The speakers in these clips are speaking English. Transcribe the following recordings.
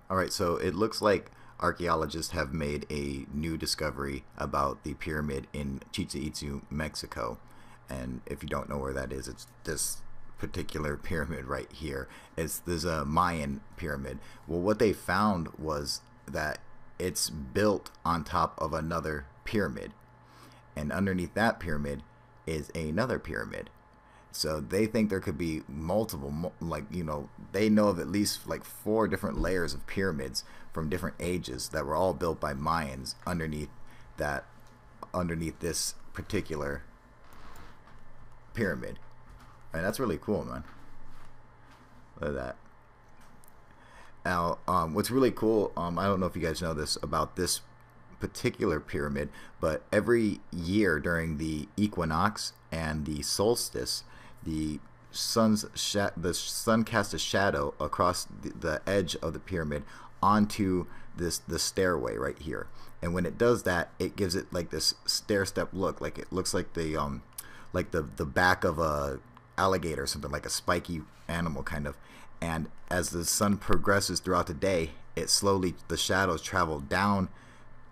All right, so it looks like archaeologists have made a new discovery about the pyramid in Chichen Itza, Mexico. And if you don't know where that is, it's this particular pyramid right here. There's a Mayan pyramid. Well, what they found was that it's built on top of another pyramid, and underneath that pyramid is another pyramid. So they think there could be multiple, like, they know of at least like four different layers of pyramids from different ages that were all built by Mayans that, underneath this particular pyramid. And that's really cool, man. Look at that. Now, what's really cool, I don't know if you guys know this about this particular pyramid, but every year during the equinox and the solstice, the the sun casts a shadow across the edge of the pyramid onto the stairway right here. And when it does that, it gives it like this stair step look, like it looks like the back of a alligator or something, like a spiky animal kind of. And as the sun progresses throughout the day, the shadows travel down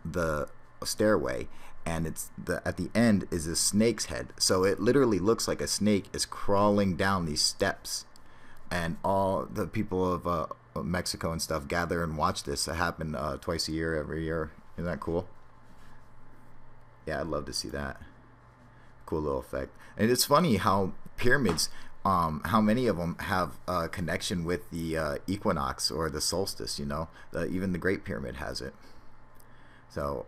the stairway, and at the end is a snake's head. So it literally looks like a snake is crawling down these steps, and all the people of Mexico and stuff gather and watch this. It happen twice a year, every year. Isn't that cool? Yeah, I'd love to see that. Cool little effect. And it's funny how pyramids, how many of them have a connection with the equinox or the solstice. Even the Great Pyramid has it. So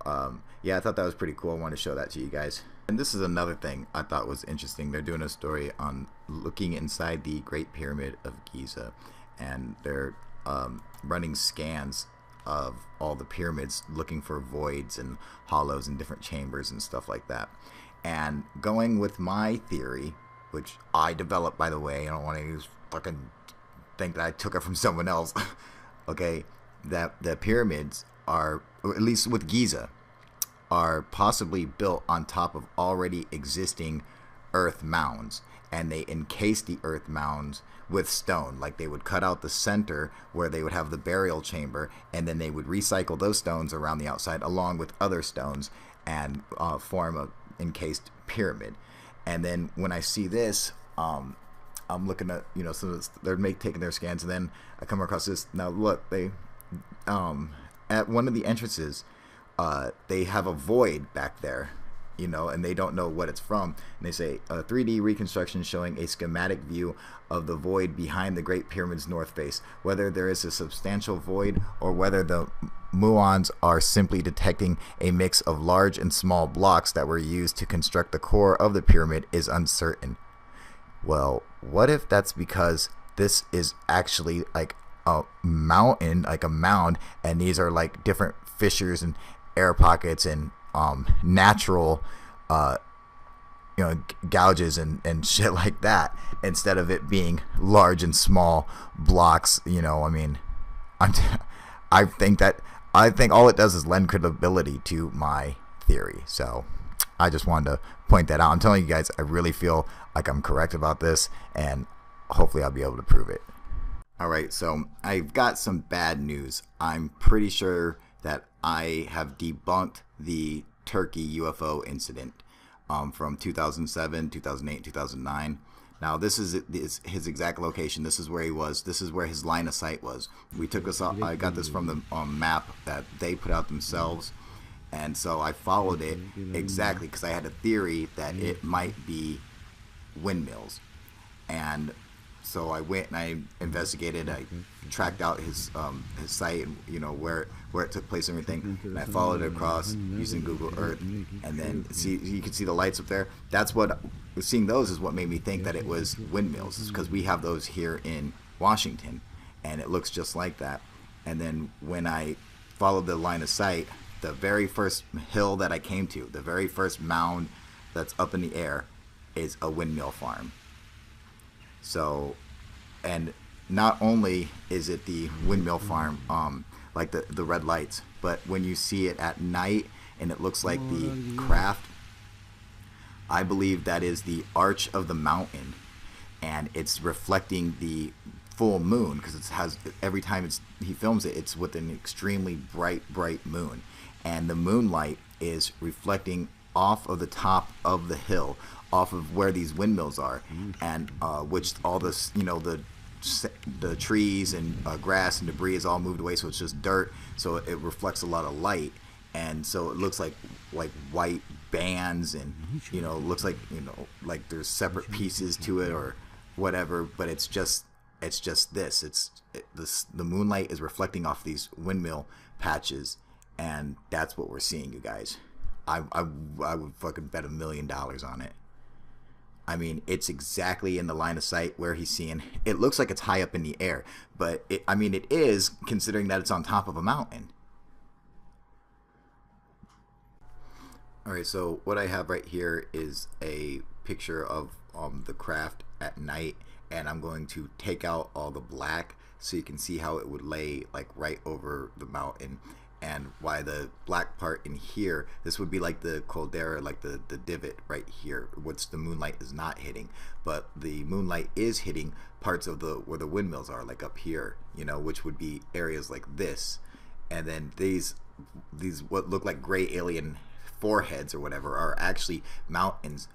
yeah, I thought that was pretty cool. I wanted to show that to you guys. And this is another thing I thought was interesting. They're doing a story on looking inside the Great Pyramid of Giza, and they're running scans of all the pyramids, looking for voids and hollows and different chambers and stuff like that. And going with my theory, which I developed, by the way, I don't want to fucking think that I took it from someone else. Okay, that the pyramids are, or at least with Giza, are possibly built on top of already existing earth mounds, and they encase the earth mounds with stone. Like, they would cut out the center where they would have the burial chamber, and then they would recycle those stones around the outside along with other stones and form a encased pyramid. And then when I see this, I'm looking at, so they're taking their scans, and then I come across this. Now look, they at one of the entrances, they have a void back there, and they don't know what it's from. And they say a 3D reconstruction showing a schematic view of the void behind the Great Pyramid's north face. Whether there is a substantial void or whether the muons are simply detecting a mix of large and small blocks that were used to construct the core of the pyramid is uncertain. Well, what if that's because this is actually like a mountain, like a mound, and these are like different fissures and air pockets and natural gouges and shit like that, instead of it being large and small blocks. I think all it does is lend credibility to my theory. So I just wanted to point that out. I'm telling you guys, I really feel like I'm correct about this, and hopefully I'll be able to prove it. Alright, so I've got some bad news. I'm pretty sure that I have debunked the Turkey UFO incident from 2007, 2008, 2009. Now, this is his exact location. This is where he was. This is where his line of sight was. I got this from the map that they put out themselves. And so I followed it exactly because I had a theory that it might be windmills. And so I went and I investigated. I tracked out his site and where it took place and everything. And I followed it across using Google Earth, and then you can see the lights up there. That's what seeing those is what made me think that it was windmills, because we have those here in Washington, and it looks just like that. And then when I followed the line of sight, the very first hill that I came to, the very first mound that's up in the air, is a windmill farm. So, and not only is it the windmill farm, like the red lights, but when you see it at night and it looks like the craft, I believe that is the arch of the mountain, and it's reflecting the full moon, because it has, every time he films it, it's with an extremely bright moon, and the moonlight is reflecting off of the top of the hill, off of where these windmills are, and which all this, the trees and grass and debris is all moved away, so it's just dirt, so it reflects a lot of light, and so it looks like white bands, and looks like like there's separate pieces to it or whatever, but it's just this. The moonlight is reflecting off these windmill patches, and that's what we're seeing, you guys. I would fucking bet $1 million on it. I mean, it's exactly in the line of sight where he's seeing. It looks like it's high up in the air, but it is, considering that it's on top of a mountain. Alright, so what I have right here is a picture of the craft at night, and I'm going to take out all the black so you can see how it would lay like right over the mountain, and why the black part in here, this would be like the caldera, like the divot right here, which the moonlight is not hitting, but the moonlight is hitting parts of where the windmills are, like up here, which would be areas like this, and then these what look like gray alien foreheads or whatever are actually mountains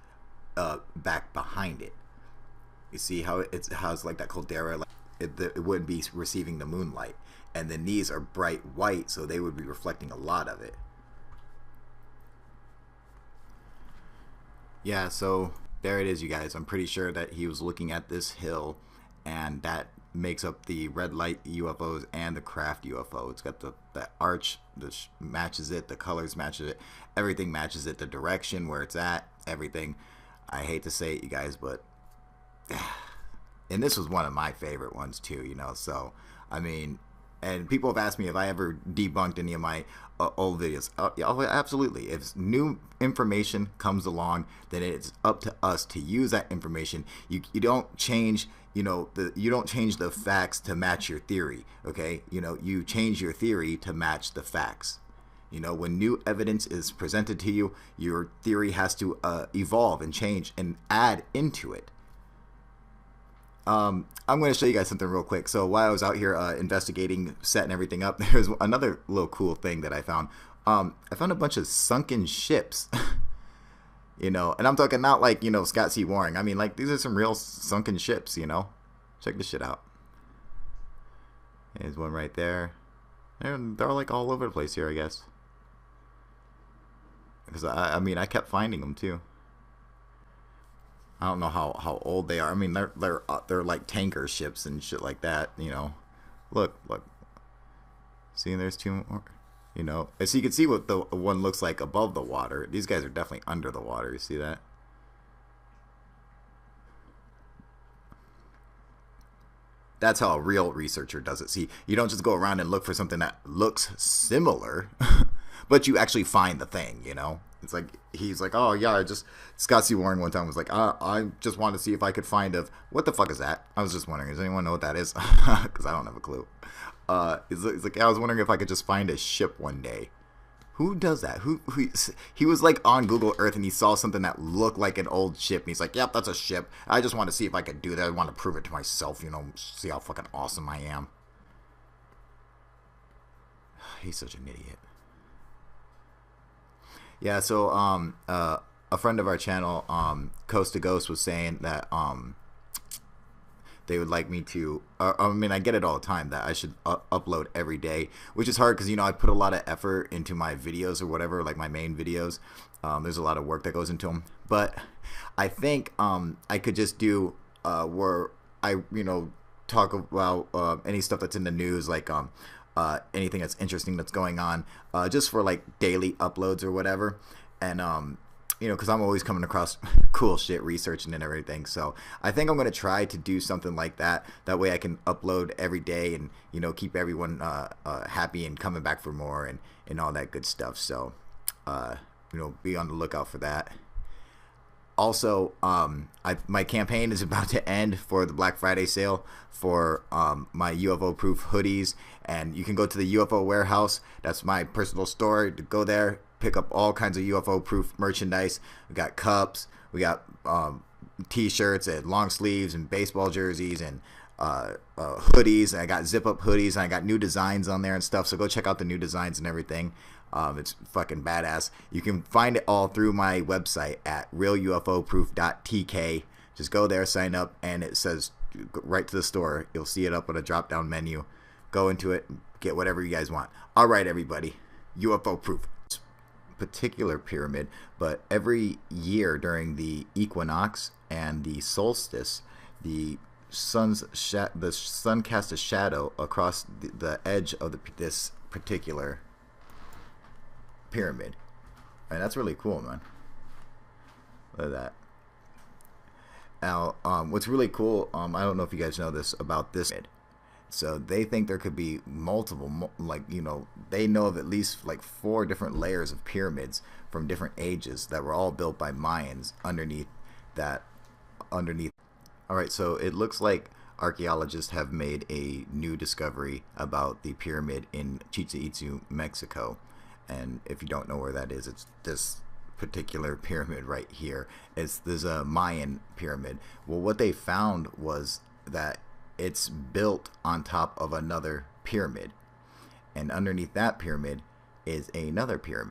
back behind it. You see how it's like that caldera, like it wouldn't be receiving the moonlight, and then these are bright white, so they would be reflecting a lot of it. Yeah, so there it is, you guys. I'm pretty sure that he was looking at this hill, and that makes up the red light UFOs and the craft UFO. It's got the arch that matches it, the colors matches it, everything matches it, the direction where it's at, everything. I hate to say it, you guys, but and this was one of my favorite ones too, so I mean, and people have asked me if I ever debunked any of my old videos. Yeah, absolutely. If new information comes along, then it's up to us to use that information. You don't change, you don't change the facts to match your theory, okay? You change your theory to match the facts. When new evidence is presented to you, your theory has to evolve and change and add into it. I'm going to show you guys something real quick. So while I was out here investigating, setting everything up, there's another little cool thing that I found. I found a bunch of sunken ships. And I'm talking not like, Scott C. Waring. I mean, like, these are some real sunken ships, Check this shit out. There's one right there. They're like all over the place here, I guess. Because, I mean, I kept finding them, too. I don't know how old they are. I mean, they're like tanker ships and shit like that, Look. See, there's two more. So you can see what the one looks like above the water. These guys are definitely under the water. You see that? That's how a real researcher does it. See, you don't just go around and look for something that looks similar, but you actually find the thing, It's like, he's like, oh yeah, Scott C. Warren one time was like, I just wanted to see if I could find what the fuck is that? I was just wondering, does anyone know what that is? Because I don't have a clue. He's like, I was wondering if I could just find a ship one day. Who does that? He was like on Google Earth and he saw something that looked like an old ship and he's like, yep, that's a ship. I just want to see if I could do that. I want to prove it to myself, see how fucking awesome I am. He's such an idiot. Yeah, so a friend of our channel, Coast to Ghost, was saying that they would like me to, I mean, I get it all the time, that I should upload every day, which is hard because, I put a lot of effort into my videos or whatever, like my main videos. There's a lot of work that goes into them. But I think I could just do where I, talk about any stuff that's in the news, like anything that's interesting that's going on, just for like daily uploads or whatever. And because I'm always coming across cool shit researching and everything. So I think I'm going to try to do something like that. That way I can upload every day and, keep everyone happy and coming back for more and all that good stuff. So, be on the lookout for that. Also, my campaign is about to end for the Black Friday sale for my UFO proof hoodies. And you can go to the UFO warehouse. That's my personal store. Go there, pick up all kinds of UFO proof merchandise. We got cups, we got t-shirts and long sleeves and baseball jerseys and hoodies. I got zip up hoodies. And I got new designs on there and stuff. So go check out the new designs and everything. It's fucking badass. You can find it all through my website at realufoproof.tk. Just go there, sign up, and it says right to the store. You'll see it up on a drop down menu. Go into it, get whatever you guys want. All right, everybody, UFO proof. Particular pyramid, but every year during the equinox and the solstice, the sun casts a shadow across the edge of this particular pyramid, and that's really cool, man. Look at that. Now, what's really cool, I don't know if you guys know this about this. So they think there could be multiple, like, you know, they know of at least like 4 different layers of pyramids from different ages that were all built by Mayans underneath. All right, so it looks like archaeologists have made a new discovery about the pyramid in Chichen Itza, Mexico. And if you don't know where that is, it's this particular pyramid right here. There's a Mayan pyramid. Well, what they found was that it's built on top of another pyramid, and underneath that pyramid is another pyramid.